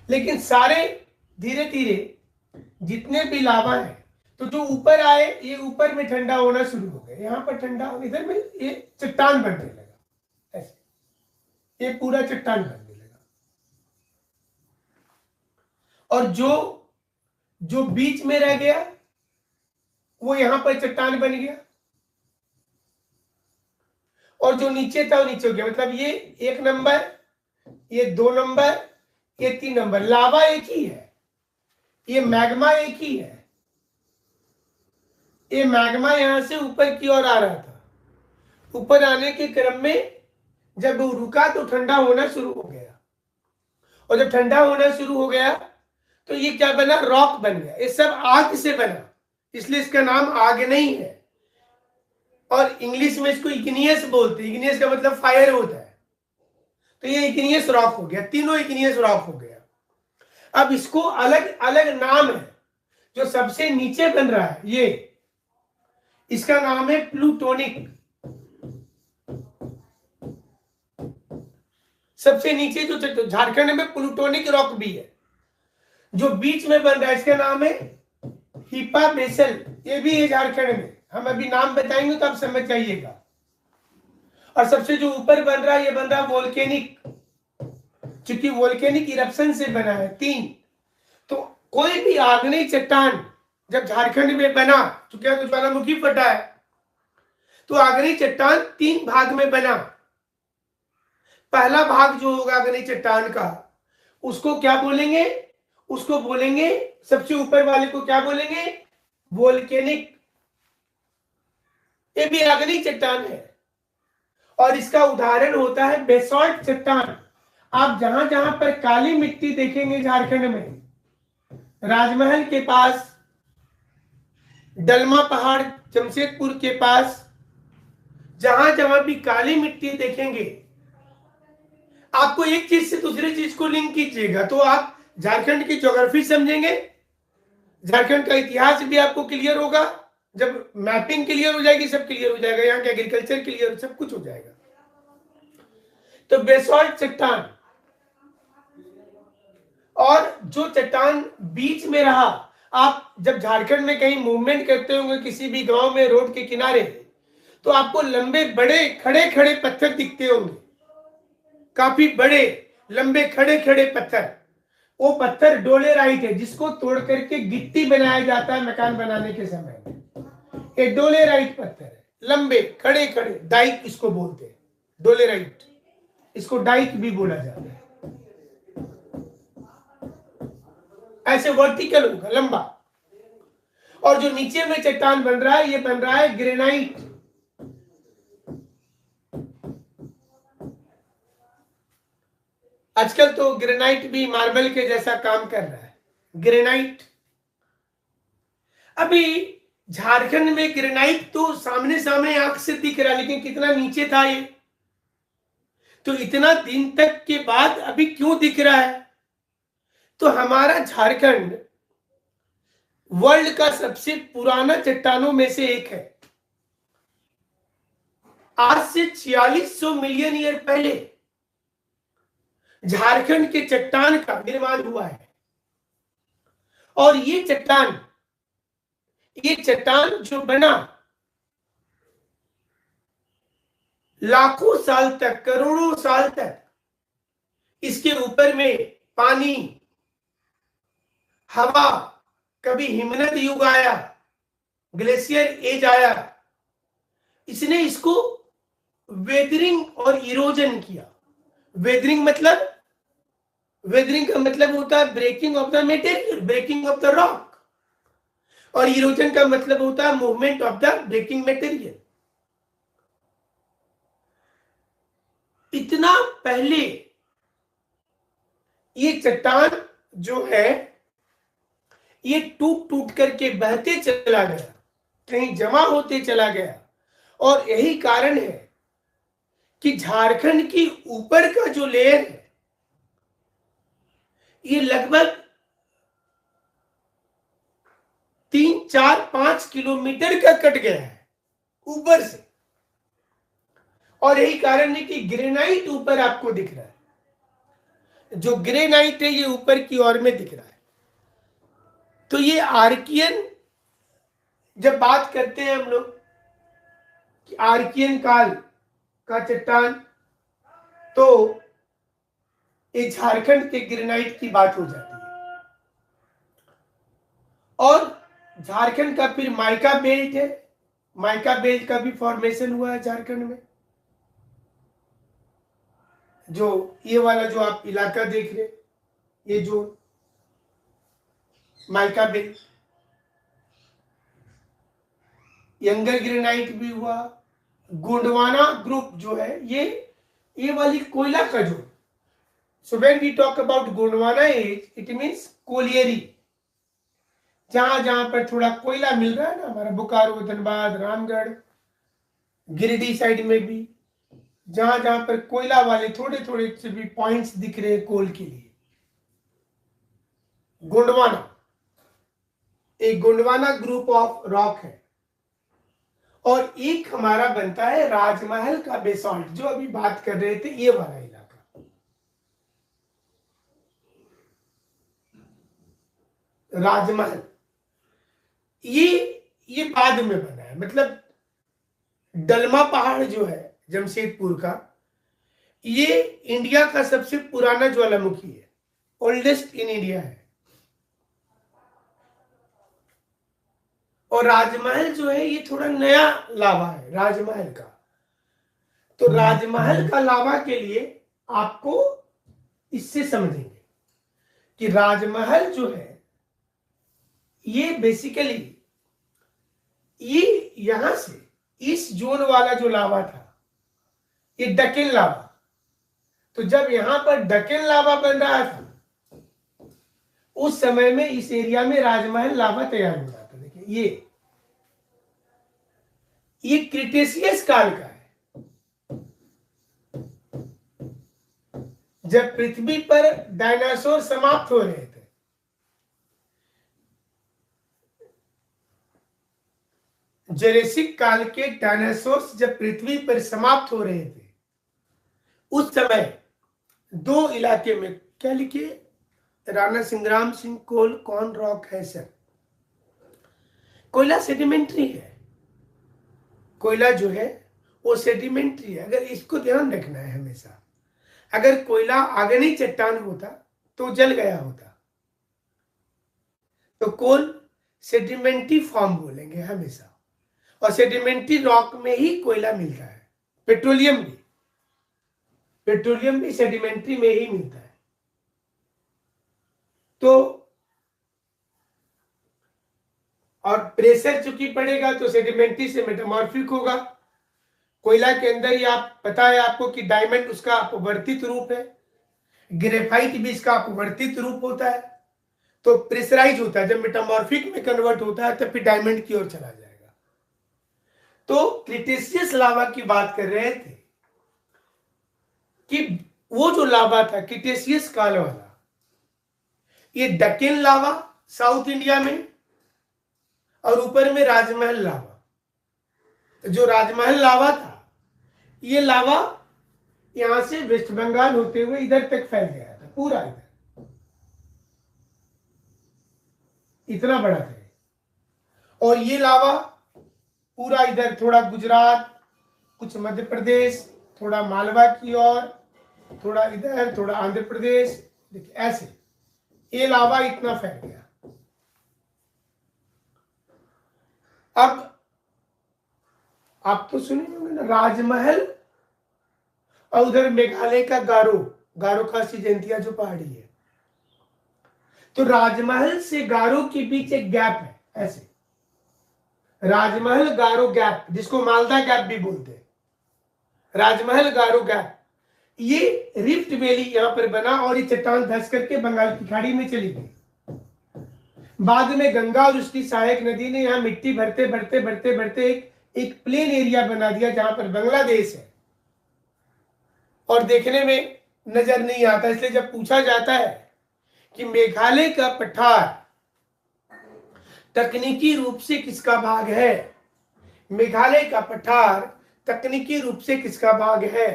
लेकिन सारे धीरे धीरे जितने भी लावा है, तो जो ऊपर आए ये ऊपर में ठंडा होना शुरू हो गया, यहाँ पर ठंडा, इधर में ये चट्टान बनने लगा, ऐसे ये पूरा चट्टान बनने लगा। और जो बीच में रह गया वो यहां पर चट्टान बन गया, और जो नीचे था वो नीचे हो गया। मतलब ये 1 नंबर, ये 2 नंबर, ये 3 नंबर। लावा एक ही है, ये मैग्मा एक ही है। ये मैग्मा यहां से ऊपर की ओर आ रहा था, ऊपर आने के क्रम में जब वो रुका तो ठंडा होना शुरू हो गया। और जब ठंडा होना शुरू हो गया तो ये क्या बना, रॉक बन गया। ये सब आग से बना, इसलिए इसका नाम आग नहीं है। और इंग्लिश में इसको इग्नियस बोलते हैं, इग्नियस का मतलब फायर होता है। तो ये इग्नियस रॉक हो गया, तीनों इग्नियस रॉक हो गया। अब इसको अलग अलग नाम है। जो सबसे नीचे बन रहा है ये, इसका नाम है प्लूटोनिक। सबसे नीचे जो झारखंड में प्लूटोनिक रॉक भी है। जो बीच में बन रहा है इसका नाम है हिपा बेसल, ये भी है झारखंड में। हम अभी नाम बताएंगे तो आप समझ जाइएगा। और सबसे जो ऊपर बन रहा है ये बन रहा है वोल्केनिक, क्योंकि वोल्केनिक इरप्शन से बना है। 3 तो कोई भी आग्नेय चट्टान जब झारखंड में बना, चूंकि तो ज्वालामुखी फटा है, तो आग्नेय चट्टान 3 भाग में बना। पहला भाग जो होगा आग्नेय चट्टान का, उसको क्या बोलेंगे, उसको बोलेंगे, सबसे ऊपर वाले को क्या बोलेंगे, वोल्केनिक। ये भी आग्नेय चट्टान है और इसका उदाहरण होता है बेसॉल्ट चट्टान। आप जहां जहां पर काली मिट्टी देखेंगे झारखंड में, राजमहल के पास, डलमा पहाड़ जमशेदपुर के पास, जहां जहां भी काली मिट्टी देखेंगे, आपको एक चीज से दूसरी चीज को लिंक कीजिएगा तो आप झारखंड की ज्योग्राफी समझेंगे, झारखंड का इतिहास भी आपको क्लियर होगा। जब मैपिंग क्लियर हो जाएगी, सब क्लियर हो जाएगा, यहाँ का एग्रीकल्चर क्लियर, सब कुछ हो जाएगा। तो बेसॉल्ट चट्टान, और जो चट्टान बीच में रहा, आप जब झारखंड में कहीं मूवमेंट करते होंगे किसी भी गांव में रोड के किनारे, तो आपको लंबे बड़े खड़े खड़े पत्थर दिखते होंगे, काफी बड़े लंबे खड़े खड़े पत्थर। वो पत्थर डोलेराइट है, जिसको तोड़ करके गिट्टी बनाया जाता है मकान बनाने के समय में। ये डोलेराइट पत्थर है, लंबे खड़े खड़े, डाइक इसको बोलते हैं, डोलेराइट, इसको डाइक भी बोला जाता है। ऐसे वर्टिकल होगा, लंबा। और जो नीचे में चट्टान बन रहा है, ये बन रहा है ग्रेनाइट। आजकल तो ग्रेनाइट भी मार्बल के जैसा काम कर रहा है, ग्रेनाइट। अभी झारखंड में ग्रेनाइट तो सामने सामने आंख से दिख रहा है, लेकिन कितना नीचे था ये, तो इतना दिन तक के बाद अभी क्यों दिख रहा है? तो हमारा झारखंड वर्ल्ड का सबसे पुराना चट्टानों में से एक है। आज से 4600 मिलियन ईयर पहले झारखंड के चट्टान का निर्माण हुआ है। और ये चट्टान जो बना, लाखों साल तक, करोड़ों साल तक इसके ऊपर में पानी, हवा, कभी हिमनद युग आया, ग्लेशियर एज आया, इसने इसको वेदरिंग और इरोजन किया। वेदरिंग का मतलब होता है breaking of the material, breaking of the rock. और इरोजन का मतलब होता है movement of the breaking material. इतना पहले ये चट्टान जो है, ये टूट टूट करके बहते चला गया, कहीं जमा होते चला गया। और यही कारण है कि झारखंड की ऊपर का जो लेयर है, ये लगभग 3, 4, 5 किलोमीटर का कट गया है ऊपर से। और यही कारण है कि ग्रेनाइट ऊपर आपको दिख रहा है। जो ग्रेनाइट है ये ऊपर की ओर में दिख रहा है। तो ये आर्कियन, जब बात करते हैं हम लोग कि आर्कियन काल का चट्टान, तो ये झारखंड के ग्रेनाइट की बात हो जाती है। और झारखंड का फिर माइका बेल्ट है, माइका बेल्ट का भी फॉर्मेशन हुआ है झारखंड में। जो ये वाला जो आप इलाका देख रहे, ये जो माइका बेल्ट, यंगर ग्रेनाइट भी हुआ। गोंडवाना ग्रुप जो है, ये वाली कोयला का जो So when we talk about Gondwana age, it means colliery, जहां जहां पर थोड़ा कोयला मिल रहा है ना, हमारा बोकारो, धनबाद, रामगढ़, गिरिडीह साइड में भी, जहां जहां पर कोयला वाले थोड़े थोड़े से भी पॉइंट्स दिख रहे हैं कोल के लिए, गोंडवाना एक गोंडवाना ग्रुप ऑफ रॉक है। और एक हमारा बनता है राजमहल का बेसॉल्ट, जो अभी बात कर रहे थे, ये वाला इलाका। राजमहल ये बाद में बना है, मतलब डलमा पहाड़ जो है जमशेदपुर का, ये इंडिया का सबसे पुराना ज्वालामुखी है, ओल्डेस्ट इन इंडिया है। और राजमहल जो है ये थोड़ा नया लावा है राजमहल का। तो राजमहल का लावा के लिए आपको इससे समझेंगे कि राजमहल जो है ये बेसिकली ये यहां से इस जोन वाला जो लावा था, ये डकेन लावा। तो जब यहां पर डकेन लावा बन रहा था, उस समय में इस एरिया में राजमहल लावा तैयार हो रहा था। देखिए ये क्रिटेशियस काल का है, जब पृथ्वी पर डायनासोर समाप्त हो रहे थे। जुरासिक काल के डायनासोर्स जब पृथ्वी पर समाप्त हो रहे थे, उस समय दो इलाके में, क्या लिखिए, राणा संग्राम सिंह कोल कौन रॉक है सर? कोयला सेडिमेंट्री है, कोयला जो है वो सेडिमेंट्री है। अगर इसको ध्यान रखना है हमेशा, अगर कोयला आग्नेय चट्टान होता तो जल गया होता। तो कोल सेडिमेंट्री फॉर्म बोलेंगे हमेशा, और सेडिमेंट्री रॉक में ही कोयला मिलता है। पेट्रोलियम भी सेडिमेंट्री में ही मिलता है। तो और प्रेशर चूंकि पड़ेगा तो सेडिमेंट्री से मेटामॉर्फिक होगा। कोयला के अंदर ही आप पता है आपको कि डायमंड उसका अपवर्तित रूप है, ग्रेफाइट भी इसका अपवर्तित रूप होता है। तो प्रेशराइज होता है, जब मेटामॉर्फिक में कन्वर्ट होता है तब फिर डायमंड की ओर चला जाएगा। तो क्रिटेशियस लावा की बात कर रहे थे कि वो जो लावा था क्रिटेशियस काल वाला, ये डकेन लावा साउथ इंडिया में, और ऊपर में राजमहल लावा। जो राजमहल लावा था, ये लावा यहां से वेस्ट बंगाल होते हुए इधर तक फैल गया था, पूरा इधर, इतना बड़ा था। और ये लावा पूरा इधर, थोड़ा गुजरात, कुछ मध्य प्रदेश, थोड़ा मालवा की ओर, थोड़ा इधर, थोड़ा आंध्र प्रदेश, देखिए ऐसे ये लावा इतना फैल गया। अब आप तो सुने होंगे ना, राजमहल और उधर मेघालय का गारो खासी जयंतिया जो पहाड़ी है, तो राजमहल से गारो के बीच एक गैप है, ऐसे राजमहल गारो गैप, जिसको मालदा गैप भी बोलते हैं, राजमहल गारो गैप, ये रिफ्ट वैली यहां पर बना और ये चट्टान धंस करके बंगाल की खाड़ी में चली गई। बाद में गंगा और उसकी सहायक नदी ने यहां मिट्टी भरते भरते भरते भरते एक प्लेन एरिया बना दिया, जहां पर बांग्लादेश है और देखने में नजर नहीं आता। इसलिए जब पूछा जाता है कि मेघालय का पठार तकनीकी रूप से किसका भाग है, मेघालय का पठार तकनीकी रूप से किसका भाग है,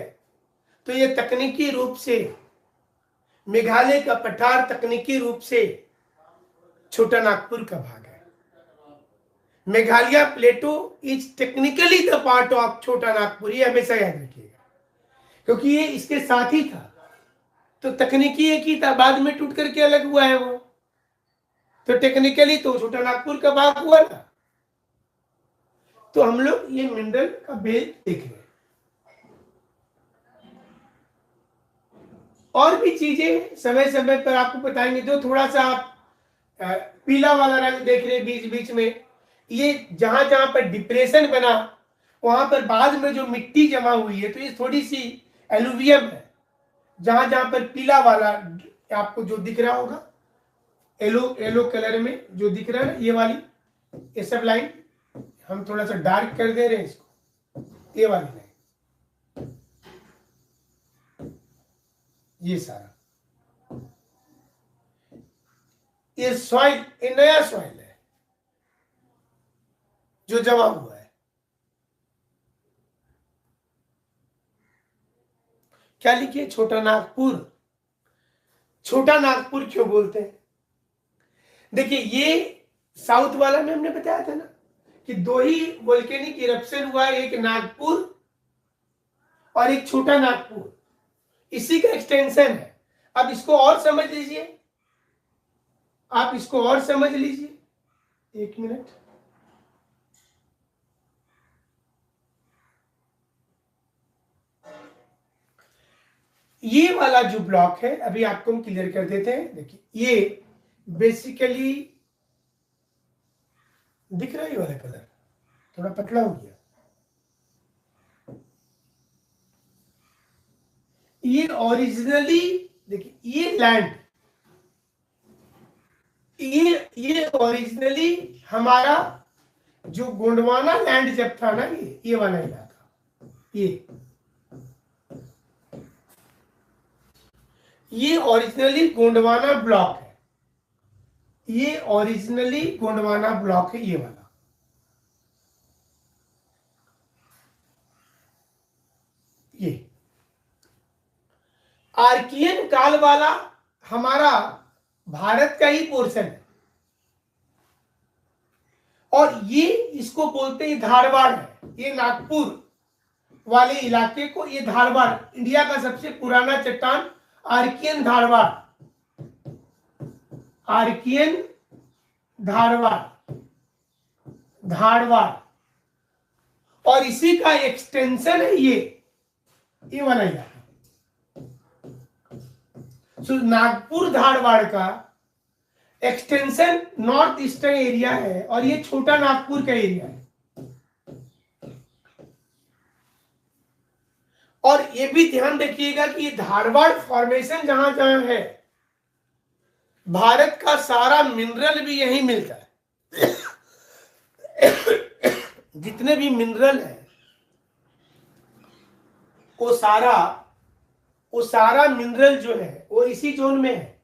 तो ये तकनीकी रूप से मेघालय का पठार तकनीकी रूप से छोटा नागपुर का भाग है। Meghalaya plateau is technically the part of Chota Nagpur, ये हमेशा याद रखिएगा, क्योंकि ये इसके साथ ही था। तो तकनीकी एक ही था, बाद में टूट करके अलग हुआ है वो, तो टेक्निकली तो छोटा नागपुर का भाग हुआ ना। तो हम लोग ये मिनरल का बेल्ट देख रहे हैं। और भी चीजें समय समय पर आपको बताएंगे। जो थोड़ा सा आप पीला वाला रंग देख रहे हैं बीच बीच में, ये जहां जहां पर डिप्रेशन बना, वहां पर बाद में जो मिट्टी जमा हुई है, तो ये थोड़ी सी एलुवियम है, जहां जहां पर पीला वाला आपको जो दिख रहा होगा, येलो कलर में जो दिख रहा है, ये वाली, ये सब लाइन हम थोड़ा सा डार्क कर दे रहे हैं इसको, ये वाली लाइन, ये सारा, ये सॉइल, ये नया सॉइल है जो जमा हुआ है। क्या लिखिए? छोटा नागपुर। छोटा नागपुर क्यों बोलते हैं? देखिए, ये साउथ वाला में हमने बताया था ना कि दो ही वोल्केनिक इरप्शन हुआ है, एक नागपुर और एक छोटा नागपुर, इसी का एक्सटेंशन है। अब इसको और समझ लीजिए, आप इसको और समझ लीजिए, एक मिनट। ये वाला जो ब्लॉक है, अभी आपको हम क्लियर कर देते हैं। देखिए, ये बेसिकली दिख रहा है, ये वाला कलर थोड़ा पतला हो गया। ये ओरिजिनली, देखिए, ये लैंड, ये ओरिजिनली हमारा जो गोंडवाना लैंड जब था ना, ये वाला इलाका, ये ओरिजिनली गोंडवाना ब्लॉक है, ये ओरिजिनली गोंडवाना ब्लॉक है, ये वाला। ये आर्कियन काल वाला हमारा भारत का ही पोर्शन है, और ये इसको बोलते हैं धारवाड़ है। ये नागपुर वाले इलाके को, ये धारवाड़, इंडिया का सबसे पुराना चट्टान आर्कियन धारवाड़, आर्कियन धारवाड़, धारवाड़, और इसी का एक्सटेंशन है ये वाला इलाका। सो नागपुर धारवाड़ का एक्सटेंशन नॉर्थ ईस्टर्न एरिया है, और ये छोटा नागपुर का एरिया है। और ये भी ध्यान रखिएगा कि ये धारवाड़ फॉर्मेशन जहां जहां है, भारत का सारा मिनरल भी यहीं मिलता है। जितने भी मिनरल है वो सारा मिनरल जो है वो इसी जोन में है,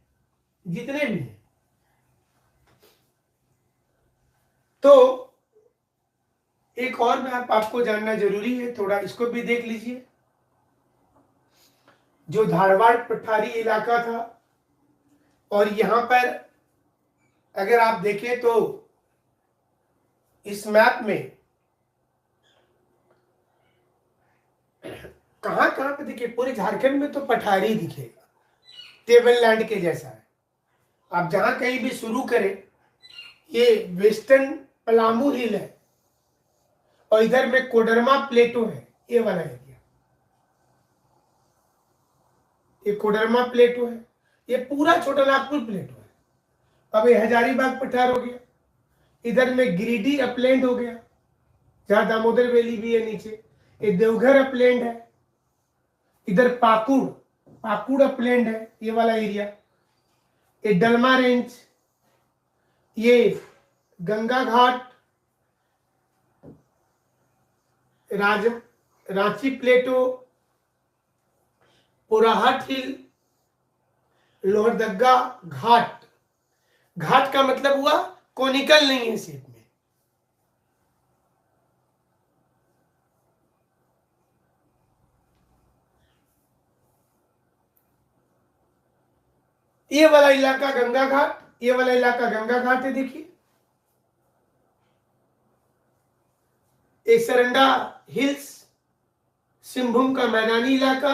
जितने भी है। तो एक और मैप आपको जानना जरूरी है, थोड़ा इसको भी देख लीजिए। जो धारवाड़ पठारी इलाका था, और यहां पर अगर आप देखें तो इस मैप में कहां कहां पे देखिए, पूरे झारखंड में तो पठारी दिखेगा, टेबल लैंड के जैसा है। आप जहां कहीं भी शुरू करें, ये वेस्टर्न पलामू हिल है, और इधर में कोडरमा प्लेटो है, ये वाला एरिया, ये कोडरमा प्लेटो है, ये पूरा छोटा नागपुर प्लेटो है। अब ये हजारीबाग पठार हो गया, इधर में गिरिडीह अपलैंड हो गया, जहां दामोदर वैली भी है नीचे, ये देवघर अपलैंड है, इधर पाकुड़ अपलैंड है, ये वाला एरिया, ये डलमा रेंज, ये गंगा घाट, रांची प्लेटो, पुराहट हिल, लोहरदगा घाट। घाट का मतलब हुआ कोनिकल नहीं है शेप में। ये वाला इलाका गंगा घाट, ये वाला इलाका गंगा घाट है। देखिए, सरंडा हिल्स, सिंहभूम का मैदानी इलाका,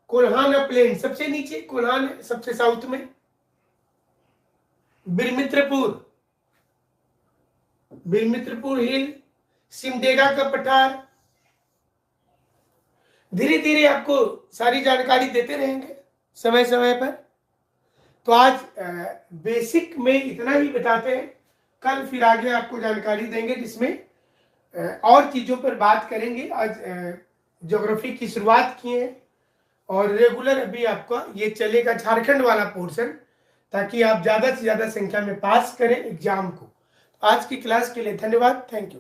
कोल्हान प्लेन सबसे नीचे, कोल्हान है सबसे साउथ में, बिरमित्रपुर हिल, सिमडेगा का पठार। धीरे धीरे आपको सारी जानकारी देते रहेंगे समय समय पर। तो आज बेसिक में इतना ही बताते हैं, कल फिर आगे आपको जानकारी देंगे, जिसमें और चीजों पर बात करेंगे। आज ज्योग्राफी की शुरुआत की है, और रेगुलर अभी आपका ये चलेगा झारखंड वाला पोर्शन, ताकि आप ज़्यादा से ज़्यादा संख्या में पास करें एग्जाम को। आज की क्लास के लिए धन्यवाद, थैंक यू।